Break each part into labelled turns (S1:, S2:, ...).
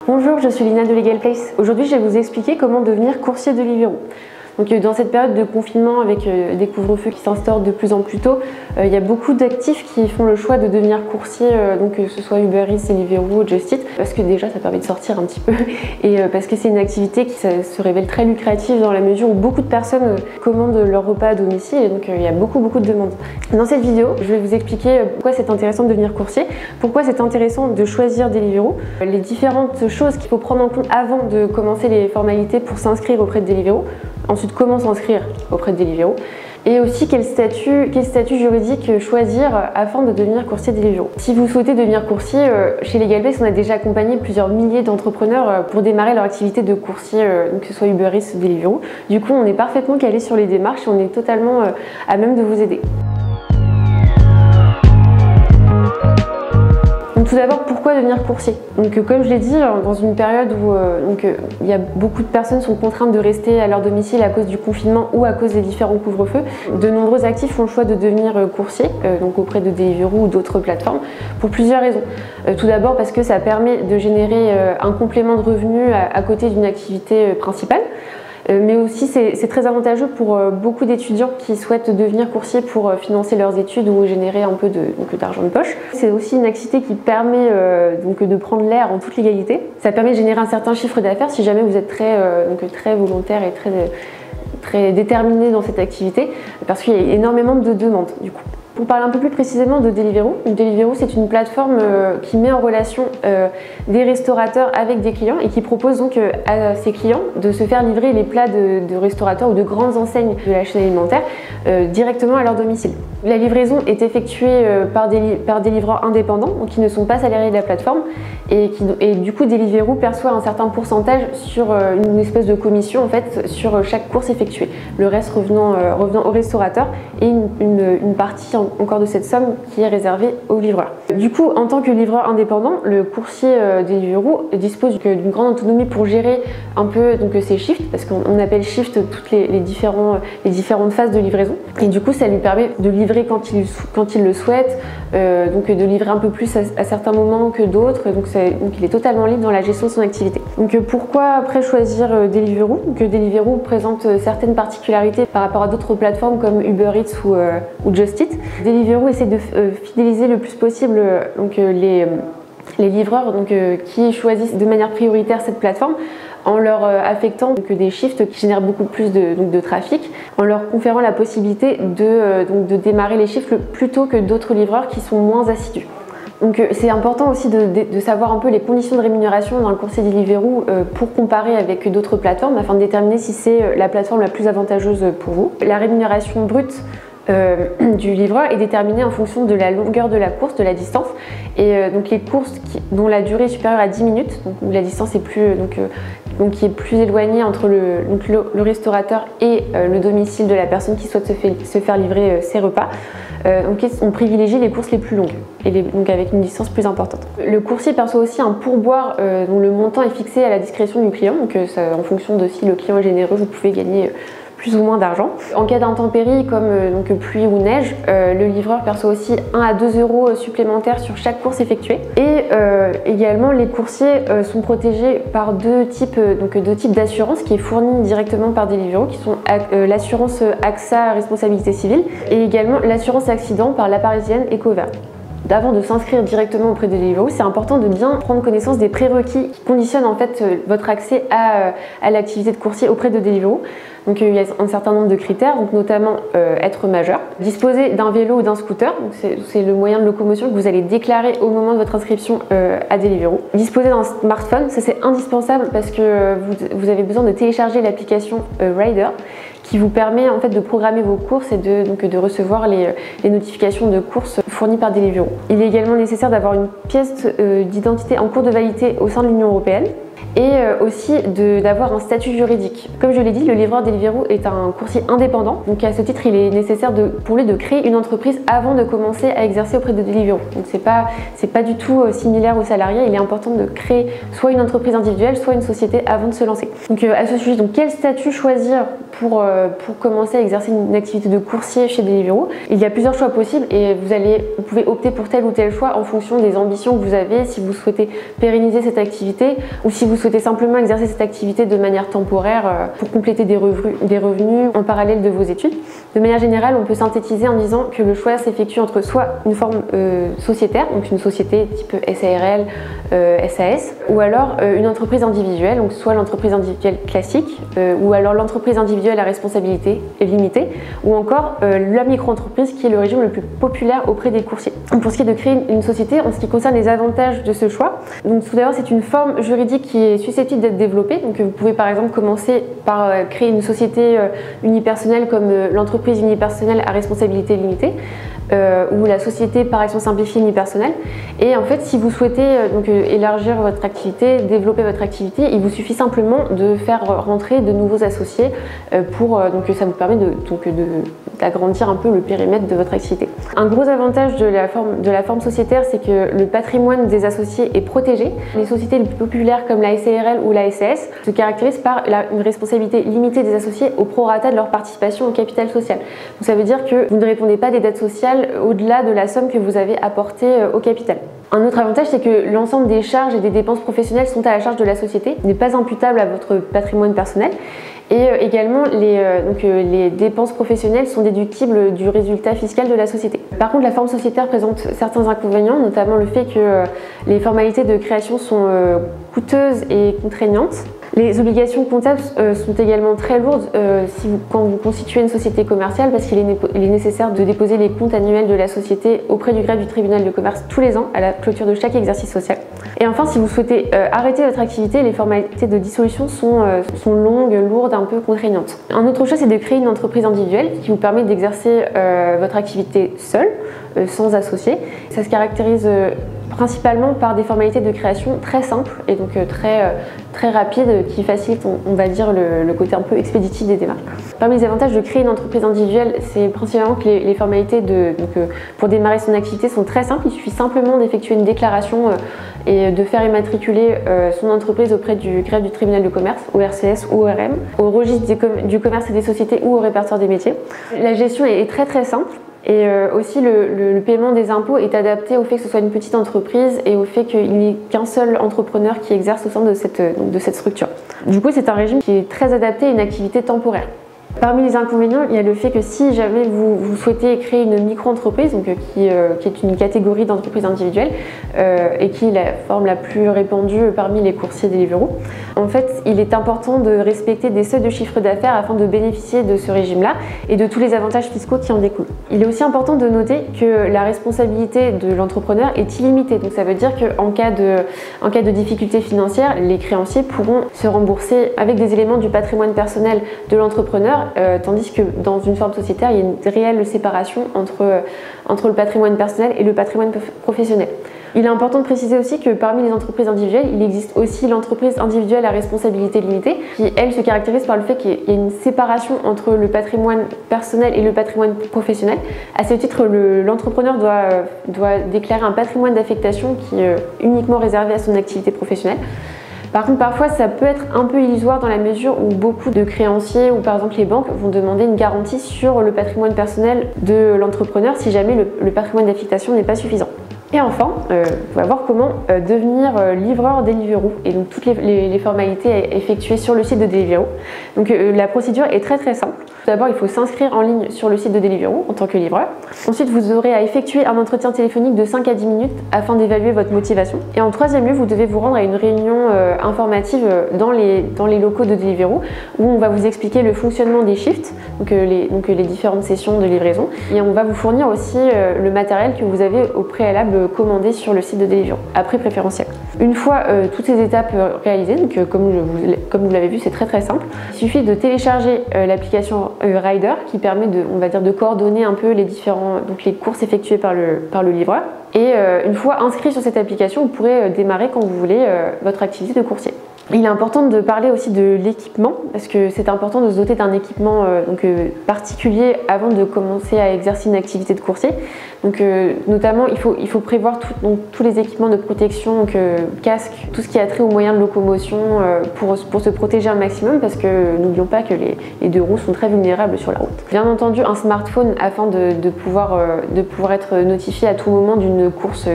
S1: Bonjour, je suis Lina de Legal Place. Aujourd'hui, je vais vous expliquer comment devenir coursier Deliveroo. Donc, dans cette période de confinement avec des couvre-feux qui s'instaurent de plus en plus tôt, il y a beaucoup d'actifs qui font le choix de devenir coursier, donc que ce soit Uber Eats, Deliveroo ou Just Eat, parce que déjà ça permet de sortir un petit peu et parce que c'est une activité qui se révèle très lucrative dans la mesure où beaucoup de personnes commandent leur repas à domicile et donc il y a beaucoup de demandes. Dans cette vidéo, je vais vous expliquer pourquoi c'est intéressant de devenir coursier, pourquoi c'est intéressant de choisir Deliveroo, les différentes choses qu'il faut prendre en compte avant de commencer les formalités pour s'inscrire auprès de Deliveroo. Ensuite, comment s'inscrire auprès de Deliveroo et aussi quel statut juridique choisir afin de devenir coursier Deliveroo. Si vous souhaitez devenir coursier, chez Legal Place, on a déjà accompagné plusieurs milliers d'entrepreneurs pour démarrer leur activité de coursier, donc que ce soit Uber Eats ou Deliveroo. Du coup, on est parfaitement calé sur les démarches et on est totalement à même de vous aider. Donc tout d'abord, pourquoi devenir coursier? Donc comme je l'ai dit, dans une période où il y a beaucoup de personnes sont contraintes de rester à leur domicile à cause du confinement ou à cause des différents couvre-feux, de nombreux actifs font le choix de devenir coursier, donc auprès de Deliveroo ou d'autres plateformes, pour plusieurs raisons. Tout d'abord parce que ça permet de générer un complément de revenus à côté d'une activité principale. Mais aussi c'est très avantageux pour beaucoup d'étudiants qui souhaitent devenir coursier pour financer leurs études ou générer un peu d'argent de poche. C'est aussi une activité qui permet de prendre l'air en toute légalité. Ça permet de générer un certain chiffre d'affaires si jamais vous êtes très volontaire et très déterminé dans cette activité, parce qu'il y a énormément de demandes du coup. Pour parler un peu plus précisément de Deliveroo, Deliveroo c'est une plateforme qui met en relation des restaurateurs avec des clients et qui propose donc à ses clients de se faire livrer les plats de restaurateurs ou de grandes enseignes de la chaîne alimentaire directement à leur domicile. La livraison est effectuée par des livreurs indépendants, donc qui ne sont pas salariés de la plateforme et du coup Deliveroo perçoit un certain pourcentage sur une espèce de commission en fait sur chaque course effectuée. Le reste revenant au restaurateur et une partie encore de cette somme qui est réservée aux livreurs. Du coup, en tant que livreur indépendant, le coursier Deliveroo dispose d'une grande autonomie pour gérer un peu ses shifts, parce qu'on appelle shift toutes les différentes phases de livraison. Et du coup, ça lui permet de livrer quand il le souhaite, donc de livrer un peu plus à certains moments que d'autres. Donc il est totalement libre dans la gestion de son activité. Donc pourquoi après choisir Deliveroo? Deliveroo présente certaines particularités par rapport à d'autres plateformes comme Uber Eats ou Just Eat. Deliveroo essaie de fidéliser le plus possible les livreurs qui choisissent de manière prioritaire cette plateforme en leur affectant des shifts qui génèrent beaucoup plus de trafic, en leur conférant la possibilité de démarrer les shifts plus tôt que d'autres livreurs qui sont moins assidus. Donc c'est important aussi de savoir un peu les conditions de rémunération dans le coursier Deliveroo pour comparer avec d'autres plateformes afin de déterminer si c'est la plateforme la plus avantageuse pour vous. La rémunération brute du livreur est déterminée en fonction de la longueur de la course, de la distance, et donc les courses dont la durée est supérieure à 10 minutes, donc où la distance est qui est plus éloignée entre le restaurateur et le domicile de la personne qui souhaite se faire livrer ses repas. On privilégie les courses les plus longues et donc avec une distance plus importante. Le coursier perçoit aussi un pourboire dont le montant est fixé à la discrétion du client, donc en fonction de si le client est généreux, vous pouvez gagner plus ou moins d'argent. En cas d'intempéries comme pluie ou neige, le livreur perçoit aussi 1 à 2 euros supplémentaires sur chaque course effectuée. Et également, les coursiers sont protégés par deux types d'assurance qui est fournie directement par Deliveroo, qui sont l'assurance AXA responsabilité civile et également l'assurance accident par la parisienne EcoVert. Avant de s'inscrire directement auprès de Deliveroo, c'est important de bien prendre connaissance des prérequis qui conditionnent en fait votre accès à l'activité de coursier auprès de Deliveroo. Donc il y a un certain nombre de critères, donc notamment être majeur, disposer d'un vélo ou d'un scooter, c'est le moyen de locomotion que vous allez déclarer au moment de votre inscription à Deliveroo. Disposer d'un smartphone, ça c'est indispensable parce que vous avez besoin de télécharger l'application Rider qui vous permet en fait de programmer vos courses et de recevoir les notifications de courses fournies par Deliveroo. Il est également nécessaire d'avoir une pièce d'identité en cours de validité au sein de l'Union européenne. et aussi d'avoir un statut juridique. Comme je l'ai dit, le livreur Deliveroo est un coursier indépendant, donc à ce titre il est nécessaire pour lui de créer une entreprise avant de commencer à exercer auprès de Deliveroo. Donc c'est pas du tout similaire aux salariés, il est important de créer soit une entreprise individuelle, soit une société avant de se lancer. Donc à ce sujet, donc quel statut choisir pour commencer à exercer une activité de coursier chez Deliveroo? Il y a plusieurs choix possibles et vous pouvez opter pour tel ou tel choix en fonction des ambitions que vous avez, si vous souhaitez pérenniser cette activité ou si vous souhaitez simplement exercer cette activité de manière temporaire pour compléter des revenus en parallèle de vos études. De manière générale, on peut synthétiser en disant que le choix s'effectue entre soit une forme sociétaire, donc une société type SARL, SAS, ou alors une entreprise individuelle, donc soit l'entreprise individuelle classique, ou alors l'entreprise individuelle à responsabilité limitée, ou encore la micro-entreprise qui est le régime le plus populaire auprès des coursiers. Pour ce qui est de créer une société, en ce qui concerne les avantages de ce choix, donc tout d'abord c'est une forme juridique qui est susceptible d'être développée, donc vous pouvez par exemple commencer par créer une société unipersonnelle comme l'entreprise unipersonnelle à responsabilité limitée, ou la société par action simplifiée unipersonnelle. Et en fait, si vous souhaitez élargir votre activité, développer votre activité, il vous suffit simplement de faire rentrer de nouveaux associés donc ça vous permet d'agrandir un peu le périmètre de votre activité. Un gros avantage de la forme sociétaire, c'est que le patrimoine des associés est protégé. Les sociétés les plus populaires comme la SARL ou la SAS se caractérisent par une responsabilité limitée des associés au prorata de leur participation au capital social. Donc ça veut dire que vous ne répondez pas des dettes sociales au-delà de la somme que vous avez apportée au capital. Un autre avantage, c'est que l'ensemble des charges et des dépenses professionnelles sont à la charge de la société, n'est pas imputable à votre patrimoine personnel. Et également, les dépenses professionnelles sont déductibles du résultat fiscal de la société. Par contre, la forme sociétaire présente certains inconvénients, notamment le fait que les formalités de création sont coûteuses et contraignantes. Les obligations comptables sont également très lourdes quand vous constituez une société commerciale, parce qu'il est nécessaire de déposer les comptes annuels de la société auprès du greffe du tribunal de commerce tous les ans à la clôture de chaque exercice social. Et enfin, si vous souhaitez arrêter votre activité, les formalités de dissolution sont longues, lourdes, un peu contraignantes. Un autre choix, c'est de créer une entreprise individuelle qui vous permet d'exercer votre activité seule, sans associé. Ça se caractérise principalement par des formalités de création très simples et donc très rapides qui facilitent, on va dire, le côté un peu expéditif des démarches. Parmi les avantages de créer une entreprise individuelle, c'est principalement que les formalités pour démarrer son activité sont très simples. Il suffit simplement d'effectuer une déclaration et de faire immatriculer son entreprise auprès du greffe du tribunal de commerce, au RCS ou au RM, au registre du commerce et des sociétés ou au répertoire des métiers. La gestion est très très simple. Et aussi le paiement des impôts est adapté au fait que ce soit une petite entreprise et au fait qu'il n'y ait qu'un seul entrepreneur qui exerce au sein de cette structure. Du coup, c'est un régime qui est très adapté à une activité temporaire. Parmi les inconvénients, il y a le fait que si jamais vous souhaitez créer une micro-entreprise, donc qui est une catégorie d'entreprise individuelle et qui est la forme la plus répandue parmi les coursiers Deliveroo, en fait, il est important de respecter des seuils de chiffre d'affaires afin de bénéficier de ce régime-là et de tous les avantages fiscaux qui en découlent. Il est aussi important de noter que la responsabilité de l'entrepreneur est illimitée. Donc ça veut dire qu'en cas de difficultés financières, les créanciers pourront se rembourser avec des éléments du patrimoine personnel de l'entrepreneur, tandis que dans une forme sociétaire, il y a une réelle séparation entre le patrimoine personnel et le patrimoine professionnel. Il est important de préciser aussi que parmi les entreprises individuelles, il existe aussi l'entreprise individuelle à responsabilité limitée, qui elle se caractérise par le fait qu'il y a une séparation entre le patrimoine personnel et le patrimoine professionnel. À ce titre, l'entrepreneur doit déclarer un patrimoine d'affectation qui est uniquement réservé à son activité professionnelle. Par contre, parfois, ça peut être un peu illusoire dans la mesure où beaucoup de créanciers ou par exemple les banques vont demander une garantie sur le patrimoine personnel de l'entrepreneur si jamais le patrimoine d'affectation n'est pas suffisant. Et enfin, on va voir comment devenir livreur Deliveroo et donc toutes les formalités effectuées sur le site de Deliveroo. Donc la procédure est très simple. Tout d'abord, il faut s'inscrire en ligne sur le site de Deliveroo en tant que livreur. Ensuite, vous aurez à effectuer un entretien téléphonique de 5 à 10 minutes afin d'évaluer votre motivation. Et en troisième lieu, vous devez vous rendre à une réunion informative dans les locaux de Deliveroo où on va vous expliquer le fonctionnement des shifts, donc les différentes sessions de livraison. Et on va vous fournir aussi le matériel que vous avez au préalable commandé sur le site de Deliveroo, à prix préférentiel. Une fois toutes ces étapes réalisées, donc comme vous l'avez vu, c'est très simple, il suffit de télécharger l'application Rider qui permet de coordonner un peu les courses effectuées par le livreur. Et une fois inscrit sur cette application, vous pourrez démarrer quand vous voulez votre activité de coursier. Il est important de parler aussi de l'équipement parce que c'est important de se doter d'un équipement particulier avant de commencer à exercer une activité de coursier. Donc notamment il faut prévoir tous les équipements de protection, donc casque, tout ce qui a trait aux moyens de locomotion pour se protéger un maximum parce que n'oublions pas que les deux roues sont très vulnérables sur la route. Bien entendu un smartphone afin de pouvoir être notifié à tout moment d'une course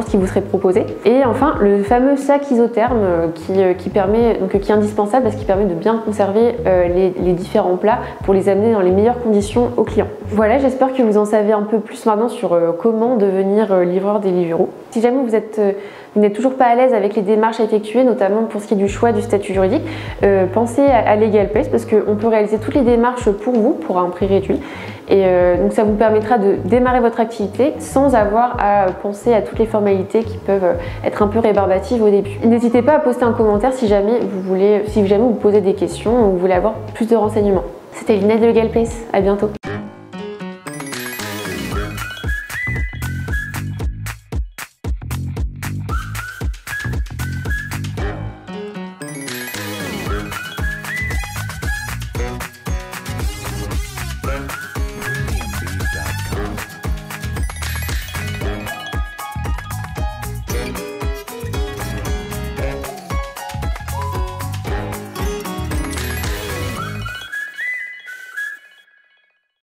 S1: qui vous serait proposée. Et enfin le fameux sac isotherme qui est indispensable parce qu'il permet de bien conserver les différents plats pour les amener dans les meilleures conditions aux clients. Voilà, j'espère que vous en savez un peu plus maintenant sur comment devenir livreur Deliveroo. Si jamais vous n'êtes toujours pas à l'aise avec les démarches à effectuer, notamment pour ce qui est du choix du statut juridique, pensez à LegalPlace parce qu'on peut réaliser toutes les démarches pour vous pour un prix réduit. Et donc ça vous permettra de démarrer votre activité sans avoir à penser à toutes les formalités qui peuvent être un peu rébarbatives au début. N'hésitez pas à poster un commentaire si jamais vous posez des questions ou vous voulez avoir plus de renseignements. C'était Lina de LegalPlace, à bientôt.